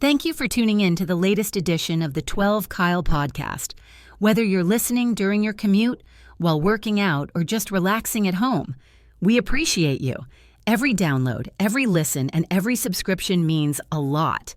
Thank you for tuning in to the latest edition of the 12 Kyle podcast. Whether you're listening during your commute, while working out, or just relaxing at home, we appreciate you. Every download, every listen, and every subscription means a lot.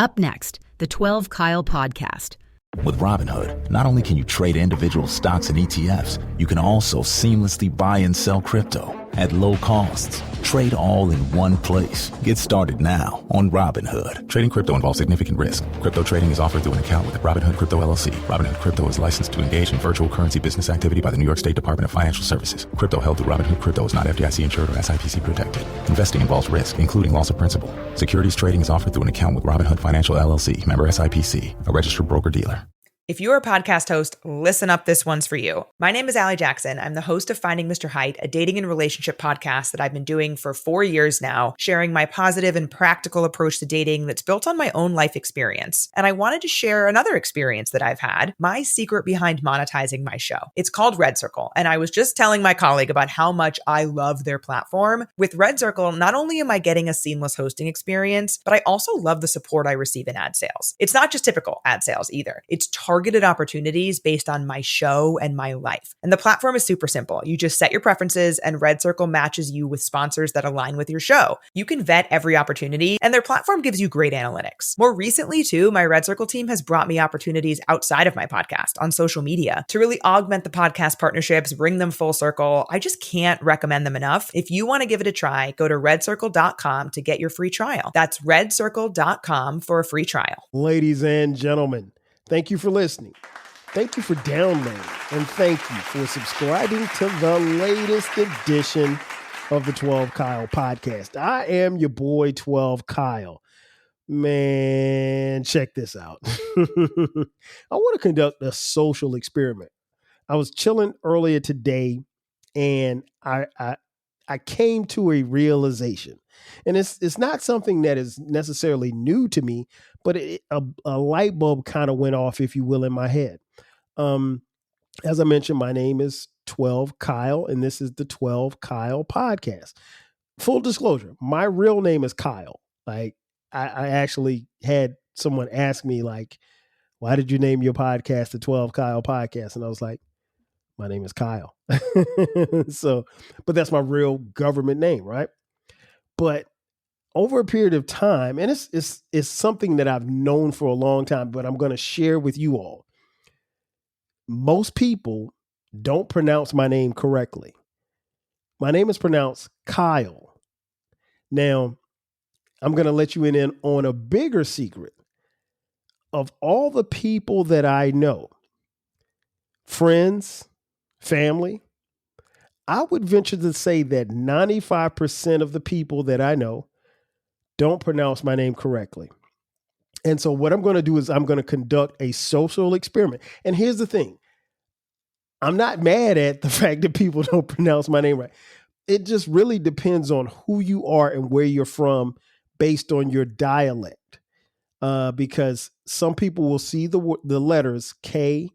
Up next, the 12 Kyle podcast. With Robinhood, not only can you trade individual stocks and ETFs, you can also seamlessly buy and sell crypto at low costs. Trade all in one place. Get started now on Robinhood. Trading crypto involves significant risk. Crypto trading is offered through an account with Robinhood Crypto LLC. Robinhood Crypto is licensed to engage in virtual currency business activity by the New York State Department of Financial Services. Crypto held through Robinhood Crypto is not FDIC insured or SIPC protected. Investing involves risk, including loss of principal. Securities trading is offered through an account with Robinhood Financial LLC, member SIPC, a registered broker-dealer. If you're a podcast host, listen up, this one's for you. My name is Allie Jackson. I'm the host of Finding Mr. Height, a dating and relationship podcast that I've been doing for 4 years now, sharing my positive and practical approach to dating that's built on my own life experience. And I wanted to share another experience that I've had, my secret behind monetizing my show. It's called Red Circle, and I was just telling my colleague about how much I love their platform. With Red Circle, not only am I getting a seamless hosting experience, but I also love the support I receive in ad sales. It's not just typical ad sales either. It's targeted opportunities based on my show and my life. And the platform is super simple. You just set your preferences and Red Circle matches you with sponsors that align with your show. You can vet every opportunity and their platform gives you great analytics. More recently too, my Red Circle team has brought me opportunities outside of my podcast on social media to really augment the podcast partnerships, bring them full circle. I just can't recommend them enough. If you want to give it a try, go to redcircle.com to get your free trial. That's redcircle.com for a free trial. Ladies and gentlemen, thank you for listening. Thank you for downloading. And thank you for subscribing to the latest edition of the 12 Kyle podcast. I am your boy, 12 Kyle. Man, check this out. I want to conduct a social experiment. I was chilling earlier today and I came to a realization. And it's not something that is necessarily new to me, but a light bulb kind of went off, if you will, in my head. As I mentioned, my name is 12 Kyle, and this is the 12 Kyle podcast. Full disclosure, my real name is Kyle. Like, I actually had someone ask me, like, why did you name your podcast the 12 Kyle podcast? And I was like, my name is Kyle. But that's my real government name, right? But over a period of time, and it's something that I've known for a long time, but I'm going to share with you all. Most people don't pronounce my name correctly. My name is pronounced Kyle. Now, I'm going to let you in on a bigger secret. Of all the people that I know, friends, family, I would venture to say that 95% of the people that I know don't pronounce my name correctly. And so what I'm going to do is I'm going to conduct a social experiment. And here's the thing. I'm not mad at the fact that people don't pronounce my name right. It just really depends on who you are and where you're from based on your dialect. Because some people will see the letters K,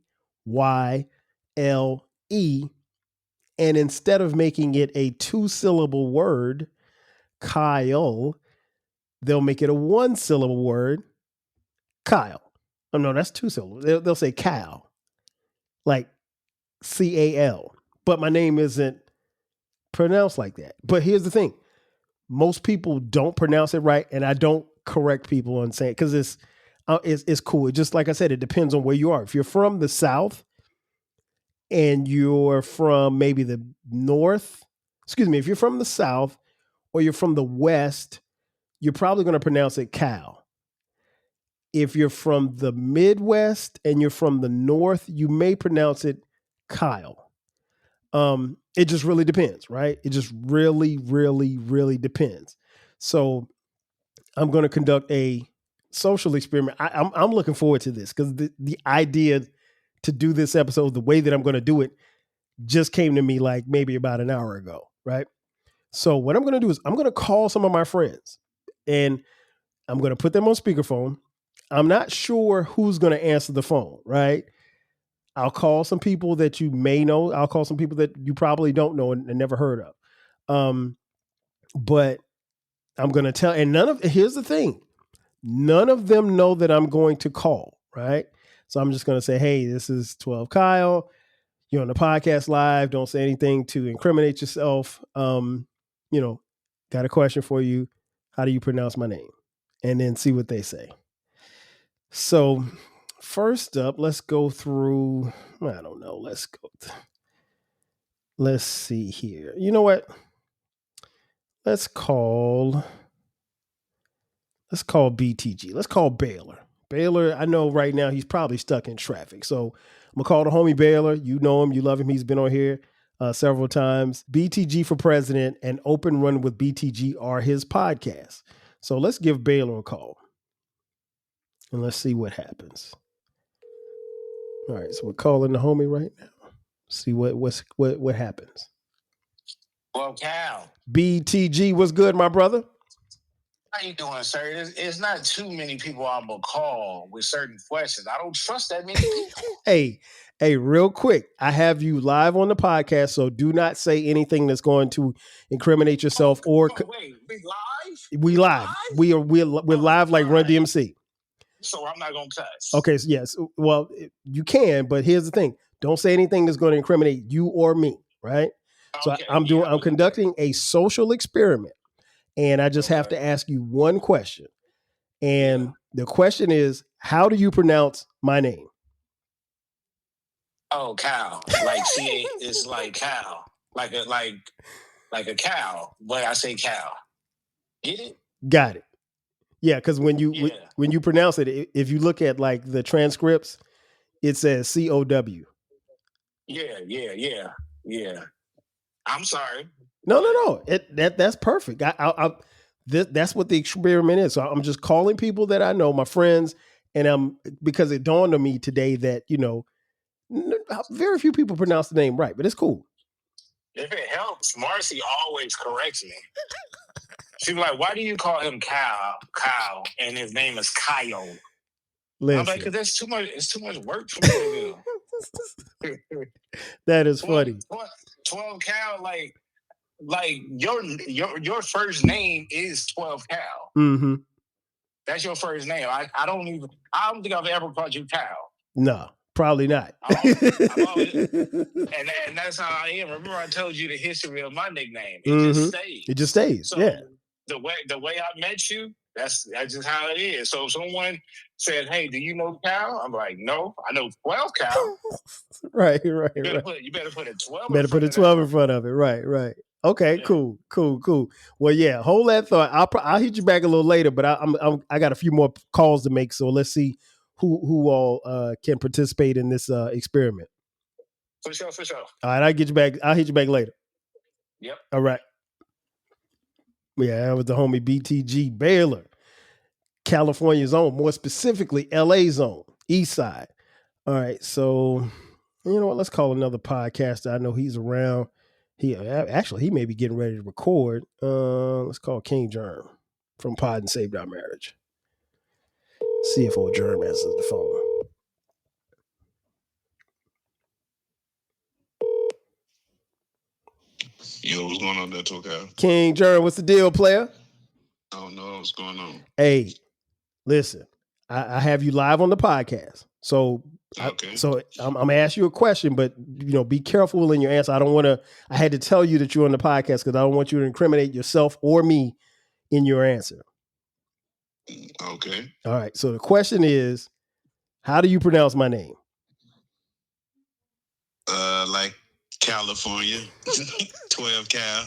Y, L, E, and instead of making it a 2-syllable word, Kyle, they'll make it a 1-syllable word, Kyle. Oh, no, that's 2 syllables. They'll say Cal, like C-A-L. But my name isn't pronounced like that. But here's the thing. Most people don't pronounce it right, and I don't correct people on saying it because it's cool. It just like I said, it depends on where you are. If you're from the South and you're from maybe the North, if you're from the South or you're from the West, you're probably going to pronounce it Cal. If you're from the Midwest and you're from the North, you may pronounce it Kyle. It just really depends, right? It just really, really, really depends. So I'm going to conduct a social experiment. I'm looking forward to this because the idea to do this episode, the way that I'm going to do it, just came to me like maybe about an hour ago, right? So what I'm going to do is I'm going to call some of my friends and I'm going to put them on speakerphone. I'm not sure who's going to answer the phone, right? I'll call some people that you may know. I'll call some people that you probably don't know and never heard of. But I'm going to tell, and here's the thing. None of them know that I'm going to call, right? So I'm just going to say, hey, this is 12 Kyle. You're on the podcast live. Don't say anything to incriminate yourself. Got a question for you. How do you pronounce my name? And then see what they say. So first up, let's go through, I don't know. Let's see here. You know what? Let's call BTG. Let's call Baylor. Baylor, I know right now he's probably stuck in traffic. So I'm going to call the homie Baylor. You know him. You love him. He's been on here several times. BTG for President and Open Run with BTG are his podcasts. So let's give Baylor a call. And let's see what happens. All right. So we're calling the homie right now. See what happens. Well, Cal. BTG, what's good, my brother? How you doing, sir? It's not too many people I'm gonna call with certain questions. I don't trust that many people. Hey, real quick, I have you live on the podcast, so do not say anything that's going to incriminate yourself wait, we live? We live. We're live like Run DMC. So I'm not gonna cuss. Okay, so yes. Well, you can, but here's the thing: don't say anything that's going to incriminate you or me, right? Okay, so I'm conducting a social experiment. And I just have to ask you one question. And the question is, how do you pronounce my name? Oh, cow. Like it's like cow. Like a cow. But I say cow. Get it? Got it. Yeah, because when you pronounce it, if you look at like the transcripts, it says COW. Yeah. I'm sorry. No. That's perfect. That's what the experiment is. So I'm just calling people that I know, my friends, and because it dawned on me today that very few people pronounce the name right, but it's cool. If it helps, Marcy always corrects me. She's like, "Why do you call him Kyle, and his name is Kyle?" Listen. I'm like, "Because that's too much. It's too much work for me to do." That is funny. 12 Cal, like your first name is 12 Cal. Mm-hmm. That's your first name. I don't think I've ever called you Cal. No, probably not. and that's how I am. Remember, I told you the history of my nickname. It just stays. It just stays. So yeah. The way I met you, that's just how it is. So if someone said, "Hey, do you know Cal?" I'm like, "No, I know 12 Cal." Right. You better put a 12. Better put a 12 in front of it. Right. Okay, yeah. Cool. Well, yeah, hold that thought. I'll hit you back a little later, but I got a few more calls to make. So let's see who all can participate in this experiment. For sure. All right, I'll hit you back later. Yep. All right. Yeah, that was the homie BTG Baylor, California's own, more specifically LA's own, East Side. All right, so you know what? Let's call another podcaster. I know he's around. He may be getting ready to record. Let's call King Germ from Pod and Saved Our Marriage. See if old Germ answers the phone. Yo, what's going on there, Toka? King Germ, what's the deal, player? I don't know what's going on. Hey, listen, I have you live on the podcast. So okay. I'm gonna ask you a question, but be careful in your answer. I had to tell you that you're on the podcast because I don't want you to incriminate yourself or me in your answer. Okay. All right. So the question is, how do you pronounce my name? Like California, 12 cal,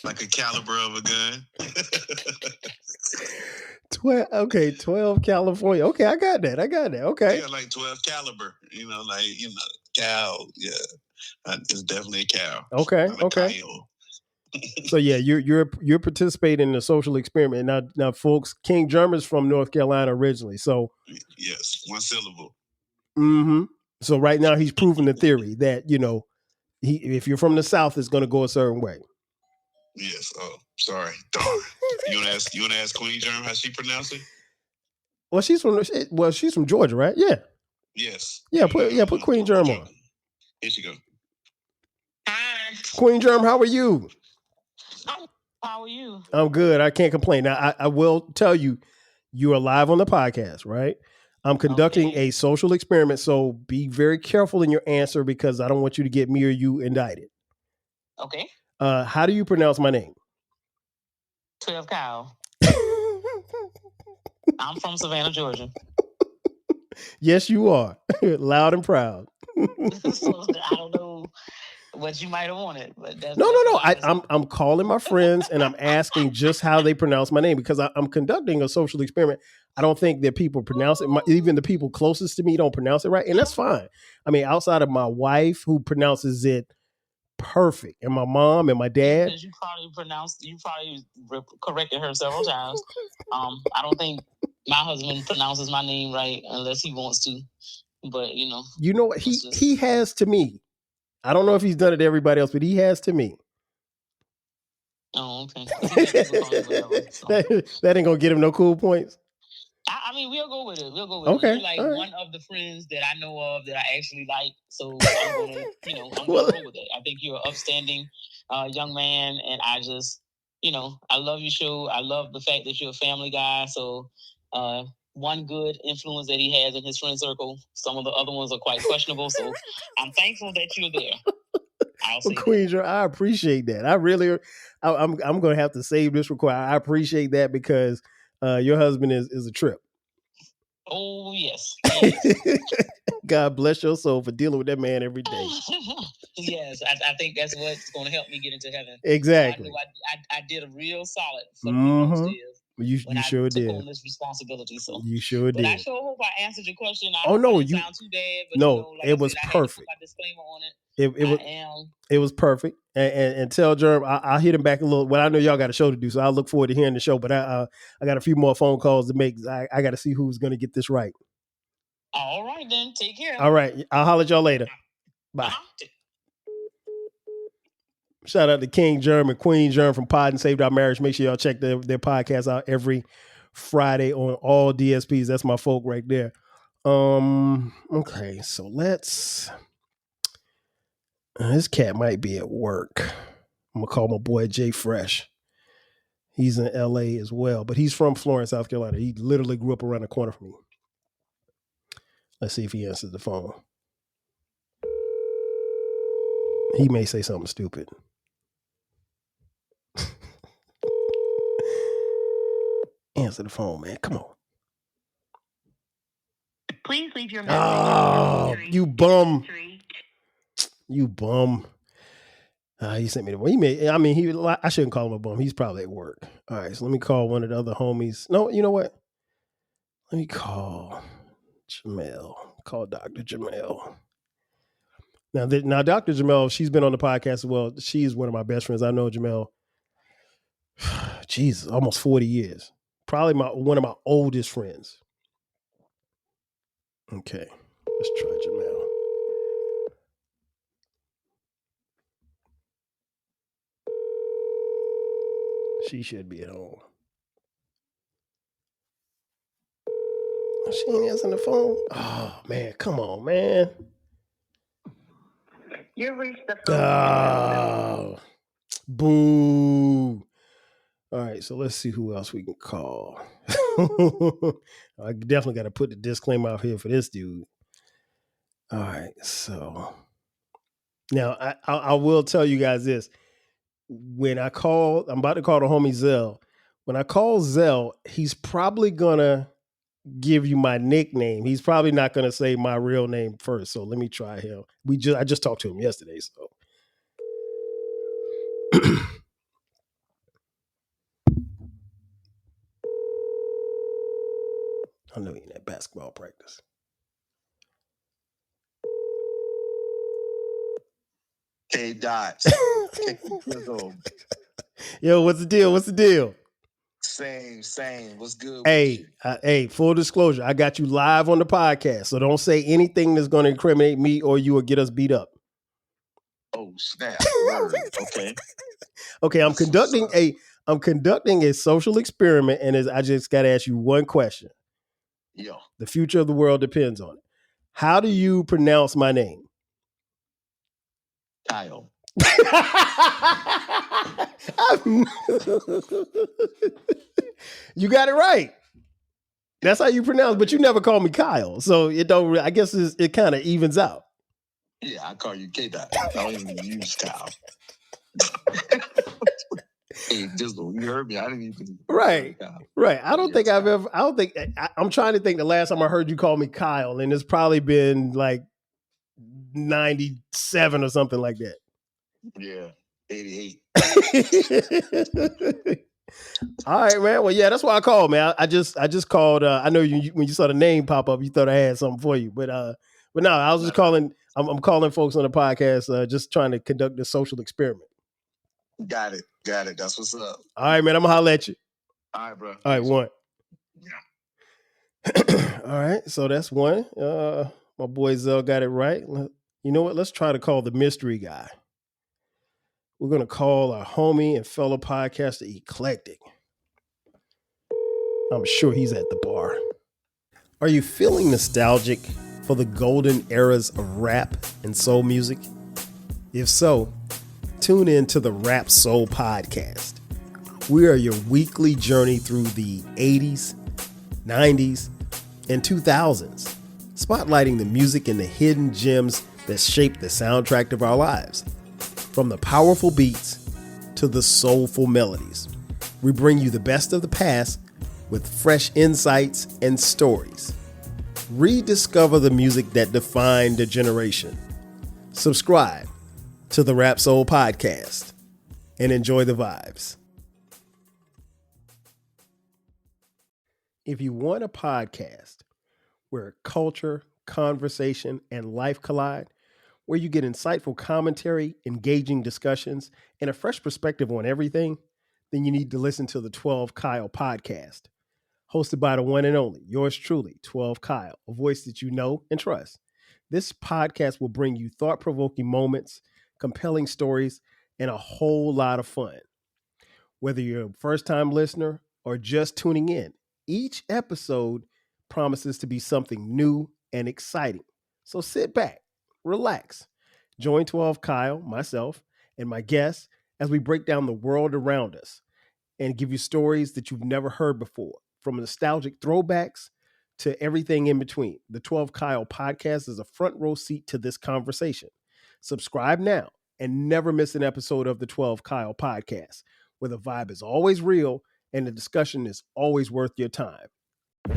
like a caliber of a gun. 12 California. Okay, I got that. Okay. Yeah, like 12 caliber. Cow. Yeah, it's definitely a cow. Okay. So yeah, you're participating in a social experiment now, folks. King Germ is from North Carolina originally, so yes, one syllable. Mm-hmm. So right now he's proving the theory that if you're from the South, it's going to go a certain way. Yes. Oh, sorry. Darn. You want to ask Queen Germ how she pronounce it? Well, she's from Georgia, right? Yeah. Yes. Yeah. Put Queen Germ on. Here she go. Hi. Queen Germ, how are you? How are you? I'm good. I can't complain. Now, I will tell you, you are live on the podcast, right? I'm conducting a social experiment, so be very careful in your answer because I don't want you to get me or you indicted. Okay. How do you pronounce my name? 12 Kyle. I'm from Savannah, Georgia. Yes, you are. Loud and proud. So I don't know what you might have wanted, but that's No. that's I'm calling my friends and I'm asking just how they pronounce my name because I'm conducting a social experiment. I don't think that people pronounce it. Even the people closest to me don't pronounce it right, and that's fine. I mean, outside of my wife who pronounces it perfect, and my mom and my dad. Because you probably corrected her several times. I don't think my husband pronounces my name right unless he wants to. But you know what he has to me. I don't know if he's done it to everybody else, but he has to me. Oh, okay. That ain't gonna get him no cool points. I mean, we'll go with it. Okay. You're like one of the friends that I know of that I actually like. So I'm gonna, I'm gonna roll with it. I think you're an upstanding young man, and I just, I love your show. I love the fact that you're a family guy. So one good influence that he has in his friend circle. Some of the other ones are quite questionable. So I'm thankful that you're there. Well, Queen, I appreciate that. I'm going to have to save this recording. I appreciate that because your husband is a trip. Oh, yes. God bless your soul for dealing with that man every day. Yes, I think that's what's going to help me get into heaven. Exactly. So I did a real solid for the people upstairs. You sure did. On this responsibility, so you sure did. But I sure hope I answered your question. I no, you sound too bad. But no, it was perfect. I had to put my disclaimer on it. It was perfect. And tell Jerm I'll hit him back a little. Well, I know y'all got a show to do, so I look forward to hearing the show. But I got a few more phone calls to make. I got to see who's going to get this right. All right, then. Take care. All right, I'll holler at y'all later. Bye. Shout out to King Germ and Queen Germ from Pod and Saved Our Marriage. Make sure y'all check their podcast out every Friday on all DSPs. That's my folk right there. Okay, so let's. This cat might be at work. I'm gonna call my boy Jay Fresh. He's in LA as well, but he's from Florence, South Carolina. He literally grew up around the corner from me. Let's see if he answers the phone. He may say something stupid. Answer the phone, man. Come on. Please leave your message. Oh, you bum. You bum. He sent me the I shouldn't call him a bum. He's probably at work. All right, so let me call one of the other homies. No, you know what? Let me call Jamel. Call Dr. Jamel. Now, Dr. Jamel, she's been on the podcast as well. She's one of my best friends. I know Jamel, Jesus, almost 40 years. Probably one of my oldest friends. Okay, let's try Jamel. She should be at home. She ain't answering the phone. Oh, man, come on, man. You reached the phone. Oh, boo. All right, so let's see who else we can call. I definitely got to put the disclaimer out here for this dude. All right, so now I will tell you guys this. When I'm about to call the homie Zell. When I call Zell, he's probably gonna give you my nickname. He's probably not gonna say my real name first. So let me try him. I just talked to him yesterday, so. I know he in that basketball practice. K Dots. Yo, what's the deal? Same. What's good? Hey, full disclosure, I got you live on the podcast, so don't say anything that's going to incriminate me or you or get us beat up. Oh, snap. Word. Okay. Okay, I'm conducting a social experiment, and I just got to ask you one question. Yo. The future of the world depends on it. How do you pronounce my name? Kyle. You got it right. That's how you pronounce, but you never call me Kyle, so it don't. I guess it kind of evens out. Yeah, I call you K-Dot. I don't even use Kyle. Hey, just you heard me. I didn't even. Right. I don't think I've ever. I don't think. I'm trying to think. The last time I heard you call me Kyle, and it's probably been like 97 or something like that. Yeah, 88. All right, man. Well, yeah, that's why I called, man. I just called. I know you when you saw the name pop up, you thought I had something for you, but no, I was just calling. I'm calling folks on the podcast, just trying to conduct this social experiment. Got it. That's what's up. All right, man. I'm gonna holler at you. All right, bro. All right, one. Yeah. All right, so that's one. My boy Zell got it right. You know what? Let's try to call the mystery guy. We're gonna call our homie and fellow podcaster Eclectic. I'm sure he's at the bar. Are you feeling nostalgic for the golden eras of rap and soul music? If so, tune in to the Rap Soul Podcast. We are your weekly journey through the 80s, 90s, and 2000s, spotlighting the music and the hidden gems that shaped the soundtrack of our lives. From the powerful beats to the soulful melodies, we bring you the best of the past with fresh insights and stories. Rediscover the music that defined a generation. Subscribe to the Rap Soul Podcast and enjoy the vibes. If you want a podcast where culture, conversation, and life collide, where you get insightful commentary, engaging discussions, and a fresh perspective on everything, then you need to listen to the 12 Kyle podcast. Hosted by the one and only, yours truly, 12 Kyle, a voice that you know and trust. This podcast will bring you thought-provoking moments, compelling stories, and a whole lot of fun. Whether you're a first-time listener or just tuning in, each episode promises to be something new and exciting. So sit back, relax, join 12 Kyle, myself, and my guests as we break down the world around us and give you stories that you've never heard before. From nostalgic throwbacks to everything in between, the 12 Kyle podcast is a front row seat to this conversation. Subscribe now and never miss an episode of the 12 Kyle podcast, where the vibe is always real and the discussion is always worth your time.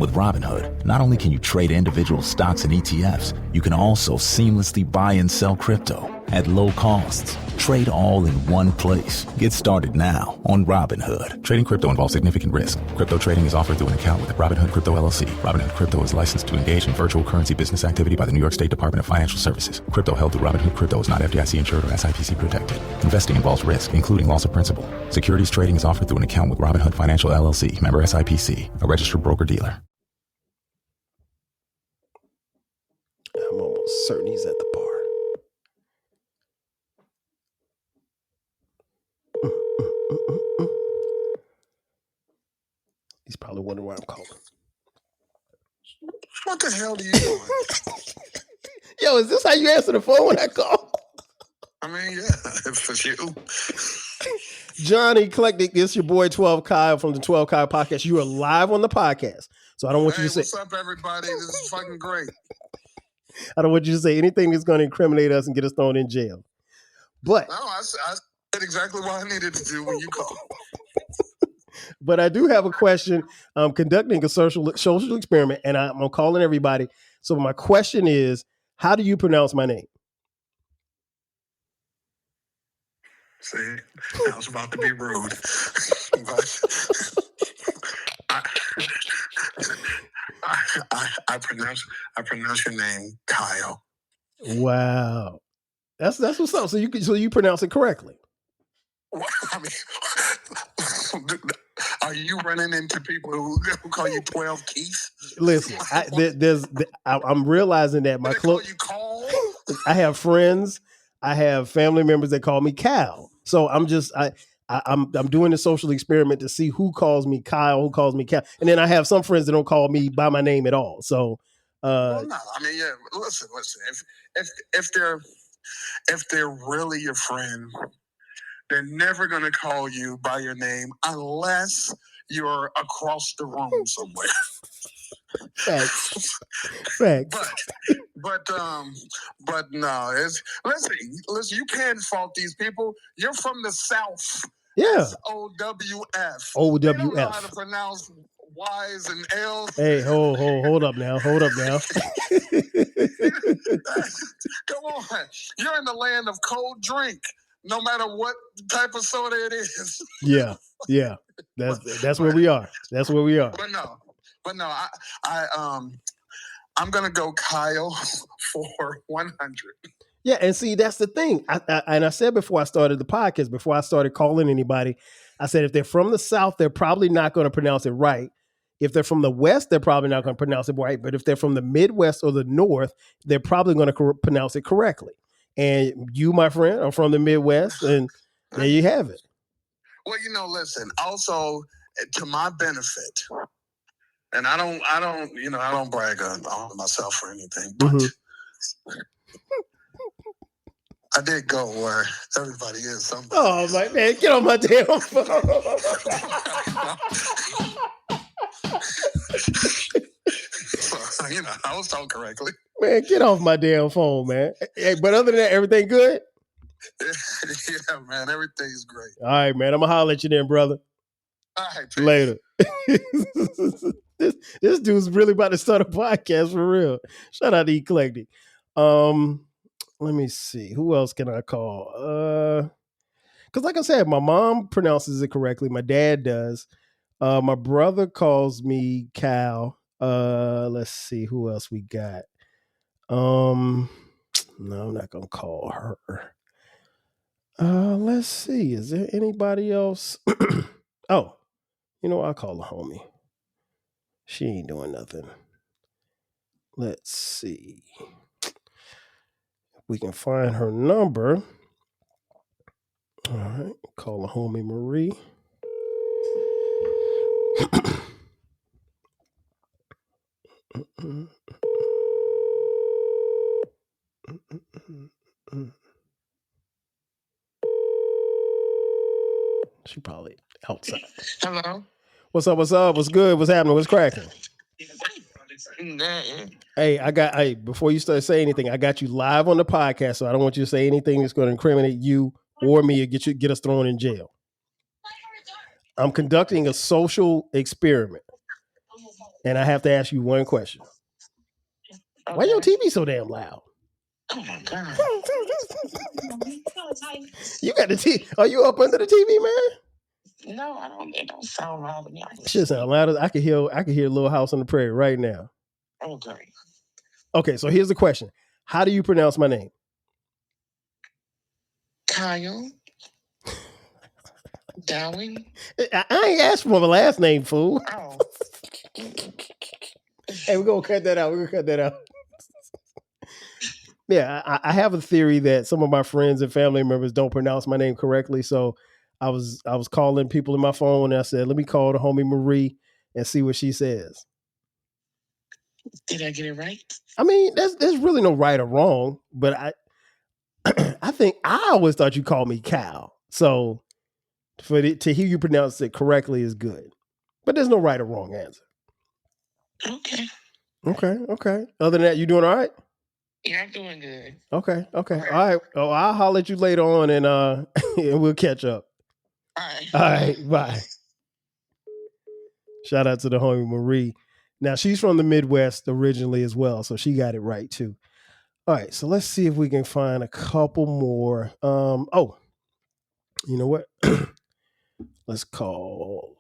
With Robinhood, not only can you trade individual stocks and ETFs, you can also seamlessly buy and sell crypto at low costs. Trade all in one place. Get started now on Robinhood. Trading crypto involves significant risk. Crypto trading is offered through an account with Robinhood Crypto LLC. Robinhood Crypto is licensed to engage in virtual currency business activity by the New York State Department of Financial Services. Crypto held through Robinhood Crypto is not FDIC insured or SIPC protected. Investing involves risk, including loss of principal. Securities trading is offered through an account with Robinhood Financial LLC, member SIPC, a registered broker-dealer. I'm almost certain he's at the bar. He's probably wondering why I'm calling. What the hell are you doing? Yo, is this how you answer the phone when I call? I mean, yeah, for you. John Eclectic, this is your boy 12 Kyle from the 12 Kyle podcast. You are live on the podcast. So I don't want you to say. What's up, everybody? This is fucking great. I don't want you to say anything that's going to incriminate us and get us thrown in jail. But no, I said exactly what I needed to do when you called. But I do have a question. I'm conducting a social experiment, and I'm calling everybody. So my question is, how do you pronounce my name? See, I was about to be rude, but I pronounce your name Kyle. Wow, that's what's up. So you pronounce it correctly. Well, I mean, are you running into people who call you 12 Keith? Listen, I'm realizing that my I have friends, I have family members that call me Cal. So I'm doing a social experiment to see who calls me Kyle, who calls me Cal, and then I have some friends that don't call me by my name at all. So, well, no, I mean, yeah. Listen. If they're if they're really your friend, they're never going to call you by your name unless you're across the room somewhere. Facts. But no, listen, you can't fault these people. You're from the South. Yeah. SOWF. OWF. They don't know how to pronounce Y's and L's. Hey, hold up now. Hold up now. Come on. You're in the land of cold drink, no matter what type of soda it is. Yeah. That's where we are. That's where we are. But no, I'm gonna go Kyle for 100. Yeah, and see, that's the thing. I said before I started the podcast, before I started calling anybody, I said if they're from the South, they're probably not going to pronounce it right. If they're from the West, they're probably not going to pronounce it right. But if they're from the Midwest or the North, they're probably going to pronounce it correctly. And you, my friend, are from the Midwest, and there you have it. Well, listen. Also, to my benefit, and I don't brag on myself or anything, but. Mm-hmm. I did go where everybody is somebody. Oh, my man, get on my damn phone. I was told correctly. Man, get off my damn phone, man. Hey, but other than that, everything good? Yeah, man, everything's great. All right, man, I'm going to holler at you then, brother. All right, peace. Later. This dude's really about to start a podcast for real. Shout out to Eclectic. Let me see. Who else can I call? Because like I said, my mom pronounces it correctly. My dad does. My brother calls me Cal. Let's see who else we got. No, I'm not gonna call her. Let's see. Is there anybody else? Oh, I'll call the homie. She ain't doing nothing. Let's see. We can find her number. All right, call the homie Marie. She probably outside. Hello. What's up? What's good? What's happening? What's cracking? Hey, before you start saying anything, I got you live on the podcast, so I don't want you to say anything that's going to incriminate you or me or get us thrown in jail. I'm conducting a social experiment, and I have to ask you one question. Okay. Why your TV so damn loud? Oh my God. You got the TV. Are you up under the TV, man? No, I don't. It don't sound loud to me. It should sound louder. I can hear Little House on the Prairie right now. Okay. Okay, so here's the question. How do you pronounce my name? Kyle. Dowling. I ain't asked for my last name, fool. Oh. Hey, we're going to cut that out. Yeah, I have a theory that some of my friends and family members don't pronounce my name correctly. So I was calling people in my phone and I said, let me call the homie Marie and see what she says. Did I get it right? I mean, there's really no right or wrong, but I think I always thought you called me Cal. So to hear you pronounce it correctly is good. But there's no right or wrong answer. Okay. Other than that, you doing all right? Yeah, I'm doing good. Okay. All right. Oh, I'll holler at you later on and and we'll catch up. All right. Bye. Shout out to the homie Marie. Now she's from the Midwest originally as well, so she got it right too. All right, so let's see if we can find a couple more. Oh, you know what? Let's call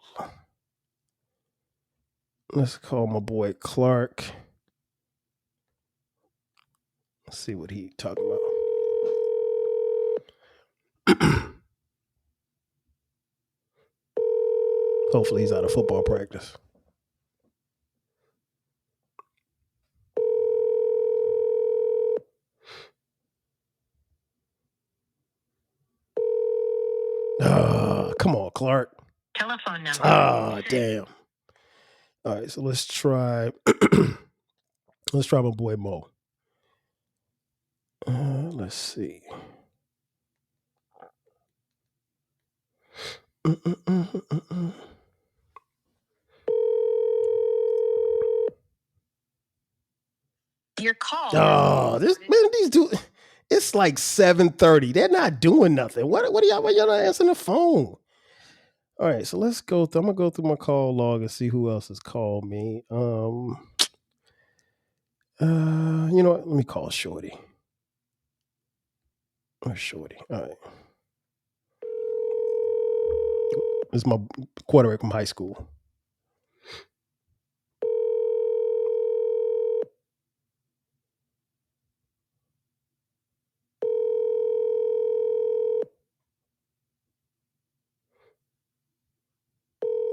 my boy Clark. Let's see what he talking about. Hopefully he's out of football practice. Come on, Clark. Telephone number. Damn. All right, so let's try my boy Mo. Let's see. Your call. Oh, these two. It's like 7:30. They're not doing nothing. What are y'all? Why y'all not answering the phone? All right, so let's go. I'm gonna go through my call log and see who else has called me. You know what? Let me call Shorty. Where's Shorty? All right. This is my quarterback from high school.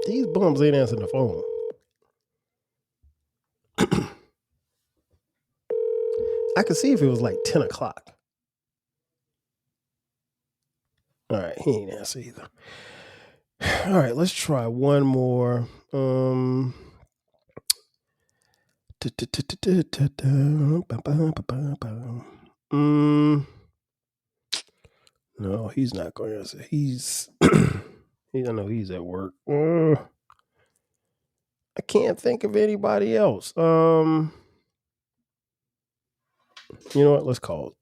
These bums ain't answering the phone. I could see if it was like 10 o'clock. All right, he ain't answer either. All right, let's try one more. No, he's not going to answer. He's I know he's at work. I can't think of anybody else. You know what? Let's call.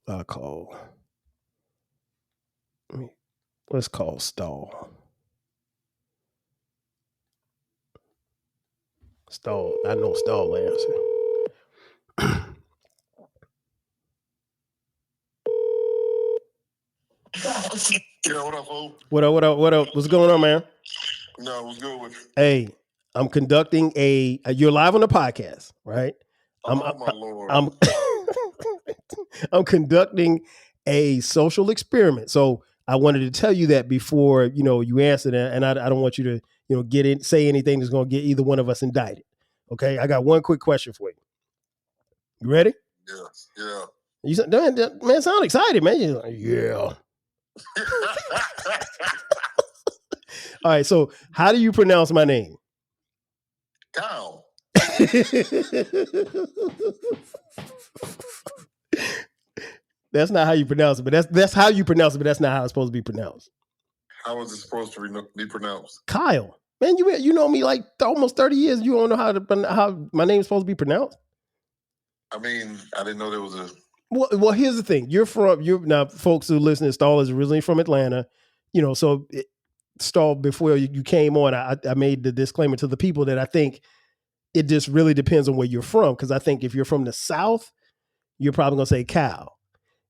Let's call Stall. Stall. I know Stall will answer. Yeah, what up, folks? What up? What's going on, man? No, what's good with you? Hey, I'm conducting you're live on the podcast, right? Oh, my Lord. I'm conducting a social experiment. So I wanted to tell you that before, you answer that. And I don't want you to, say anything that's going to get either one of us indicted. Okay. I got one quick question for you. You ready? Yeah. You said, man, sound excited, man. You're like, yeah. All right. So how do you pronounce my name? Kyle. That's not how you pronounce it, but that's how you pronounce it, but that's not how it's supposed to be pronounced. How is it supposed to be pronounced? Kyle. Man, you know me like almost 30 years. You don't know how my name's supposed to be pronounced? I mean, I didn't know there was a... Well, here's the thing. Now, folks who listen to Stall is originally from Atlanta. So Stall, before you came on, I made the disclaimer to the people that I think it just really depends on where you're from. Because I think if you're from the South, you're probably going to say cow.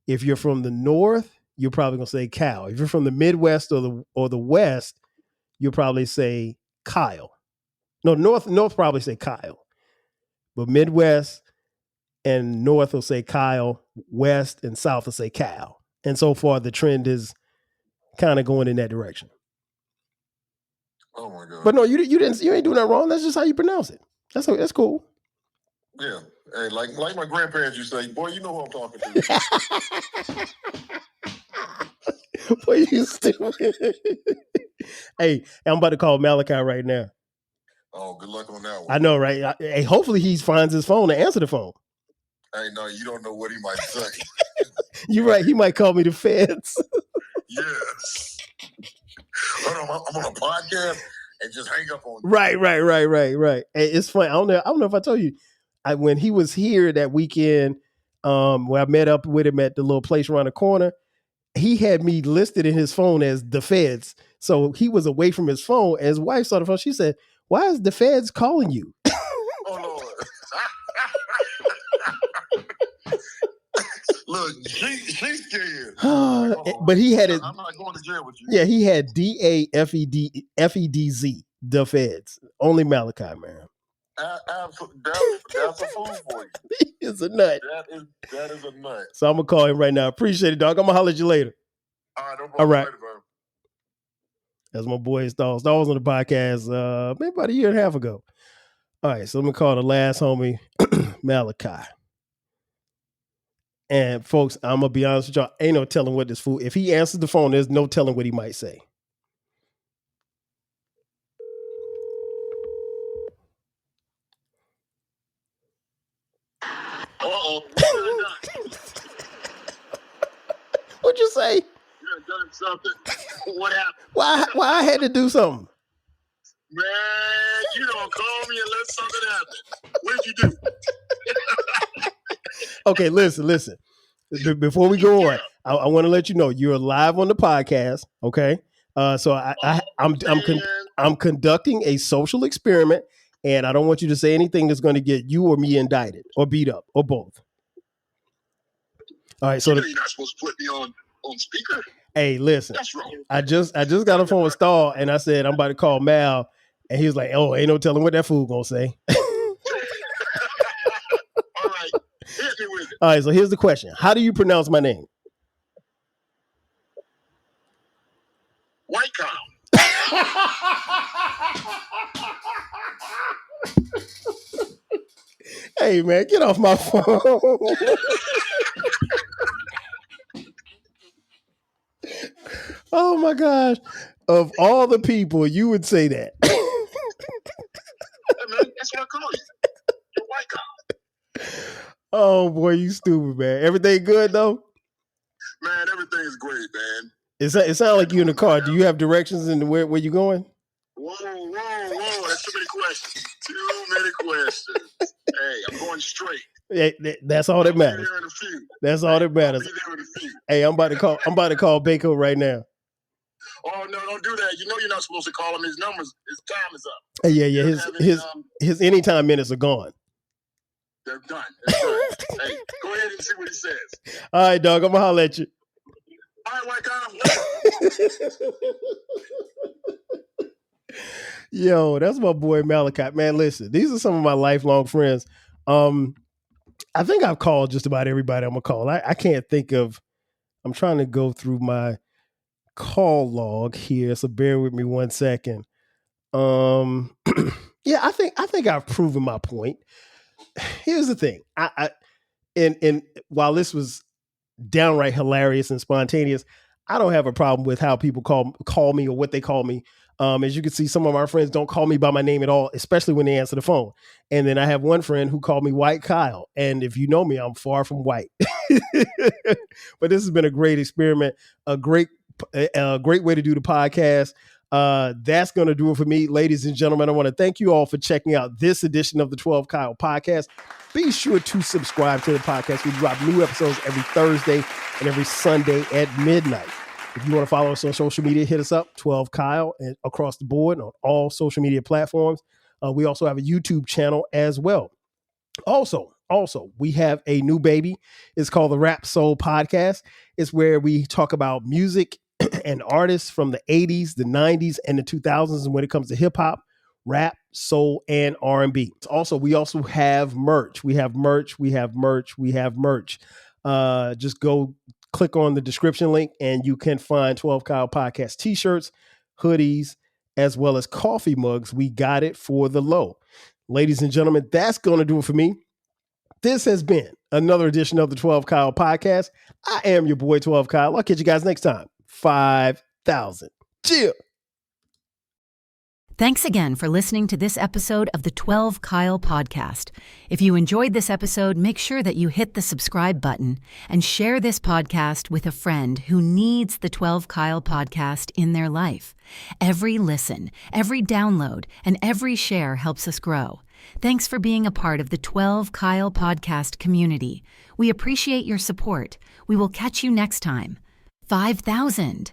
If you're from the North, you're probably going to say cow. If you're from the Midwest or the West, you'll probably say Kyle. No, North probably say Kyle. But Midwest and North will say Kyle. West and South will say Cal. And so far, the trend is kind of going in that direction. Oh my God! But no, you ain't doing that wrong. That's just how you pronounce it. That's cool. Yeah, hey, like my grandparents used to say, "Boy, you know who I'm talking to." Boy, you stupid. Hey, I'm about to call Malachi right now. Oh, good luck on that one. I know, right? Hey, hopefully he finds his phone to answer the phone. Hey, no, you don't know what he might say. You're right. He might call me the feds. Yes. I'm on a podcast and just hang up on you. Right. Hey, it's funny. I don't know if I told you. When he was here that weekend, where I met up with him at the little place around the corner, he had me listed in his phone as the feds. So he was away from his phone. And his wife saw the phone. She said, "Why is the feds calling you?" Oh, Lord. Look, she's scared. But he had it. I'm not going to jail with you. Yeah, he had DAFEDZ, the feds. Only Malachi, man. That's a fool for you. He is a nut. That is a nut. So I'm gonna call him right now. Appreciate it, dog. I'm gonna holler at you later. All right, no problem. All right. Later, bro. That's my boy Stall. Stall was on the podcast maybe about a year and a half ago. All right, so I'm gonna call the last homie, Malachi. And folks, I'm gonna be honest with y'all. Ain't no telling what this fool. If he answers the phone, there's no telling what he might say. Uh-oh. What'd you say? You done something. What happened? Why I had to do something? Man, you don't call me and let something happen. What'd you do? Okay, listen. Before we go on, I want to let you know you're live on the podcast. Okay, so I'm conducting a social experiment, and I don't want you to say anything that's going to get you or me indicted or beat up or both. All right, so you're not supposed to put me on speaker. Hey, listen, that's wrong. I just got a phone with Stahl, and I said I'm about to call Mal, and he was like, "Oh, ain't no telling what that fool gonna say." All right, hit me with it. All right, so here's the question: how do you pronounce my name? White cow. Hey, man, get off my phone. Oh, my gosh. Of all the people, you would say that. Hey, man, that's what I call you. You're white cow. Oh, boy, you stupid, man. Everything good, though? Man, everything's great, man. It sounds like you're in the car. Do you have directions in where you going? Whoa. That's too many questions. Hey, I'm going straight. Hey, that's all that matters. I'll be there in a few. That's all that matters. I'll be there in a few. Hey, I'm about to call Baco right now. Oh, no, don't do that. You know you're not supposed to call him. His time is up. Yeah. His anytime minutes are gone. They're done. Hey, go ahead and see what he says. All right, dog. I'm gonna holler at you. All right, white guy. Yo, that's my boy Malachi. Man, listen, these are some of my lifelong friends. I think I've called just about everybody I'm gonna call. I can't think of. I'm trying to go through my call log here, so bear with me 1 second. Yeah, I think I've proven my point. Here's the thing. And while this was downright hilarious and spontaneous, I don't have a problem with how people call me or what they call me. As you can see, some of my friends don't call me by my name at all, especially when they answer the phone. And then I have one friend who called me White Kyle. And if you know me, I'm far from white. But this has been a great experiment, a great way to do the podcast. That's going to do it for me, ladies and gentlemen. I want to thank you all for checking out this edition of the 12 Kyle podcast. Be sure to subscribe to the podcast. We drop new episodes every Thursday and every Sunday at midnight. If you want to follow us on social media, hit us up, 12 Kyle, and across the board on all social media platforms. We also have a YouTube channel as well. Also, we have a new baby. It's called the Rap Soul Podcast. It's where we talk about music and artists from the 80s, the 90s, and the 2000s. And when it comes to hip hop, rap, soul, and R&B. Also, we also have merch. We have merch. Just go click on the description link and you can find 12 Kyle Podcast t-shirts, hoodies, as well as coffee mugs. We got it for the low. Ladies and gentlemen, that's going to do it for me. This has been another edition of the 12 Kyle Podcast. I am your boy, 12 Kyle. I'll catch you guys next time. 5,000. Chill. Thanks again for listening to this episode of the 12 Kyle Podcast. If you enjoyed this episode, make sure that you hit the subscribe button and share this podcast with a friend who needs the 12 Kyle Podcast in their life. Every listen, every download, and every share helps us grow. Thanks for being a part of the 12 Kyle Podcast community. We appreciate your support. We will catch you next time. 5,000.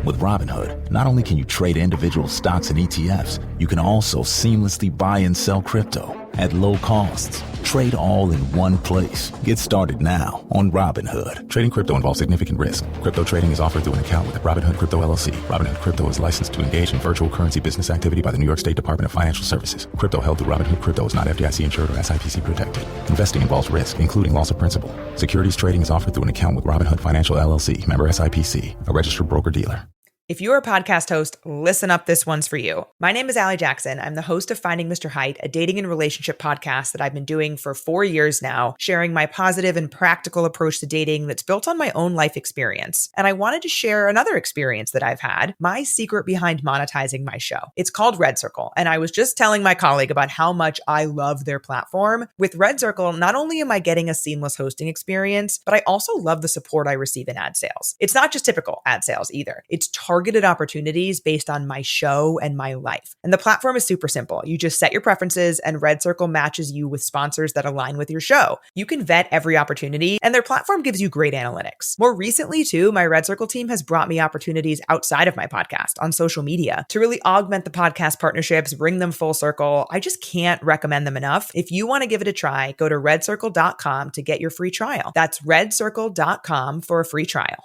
With Robinhood, not only can you trade individual stocks and ETFs, you can also seamlessly buy and sell crypto at low costs. Trade all in one place. Get started now on Robinhood. Trading crypto involves significant risk. Crypto trading is offered through an account with Robinhood Crypto LLC. Robinhood Crypto is licensed to engage in virtual currency business activity by the New York State Department of Financial Services. Crypto held through Robinhood Crypto is not FDIC insured or SIPC protected. Investing involves risk, including loss of principal. Securities trading is offered through an account with Robinhood Financial LLC, member SIPC, a registered broker-dealer. If you're a podcast host, listen up, this one's for you. My name is Allie Jackson. I'm the host of Finding Mr. Height, a dating and relationship podcast that I've been doing for 4 years now, sharing my positive and practical approach to dating that's built on my own life experience. And I wanted to share another experience that I've had, my secret behind monetizing my show. It's called Red Circle, and I was just telling my colleague about how much I love their platform. With Red Circle, not only am I getting a seamless hosting experience, but I also love the support I receive in ad sales. It's not just typical ad sales either. It's targeted opportunities based on my show and my life. And the platform is super simple. You just set your preferences and Red Circle matches you with sponsors that align with your show. You can vet every opportunity and their platform gives you great analytics. More recently too, my Red Circle team has brought me opportunities outside of my podcast on social media to really augment the podcast partnerships, bring them full circle. I just can't recommend them enough. If you want to give it a try, go to redcircle.com to get your free trial. That's redcircle.com for a free trial.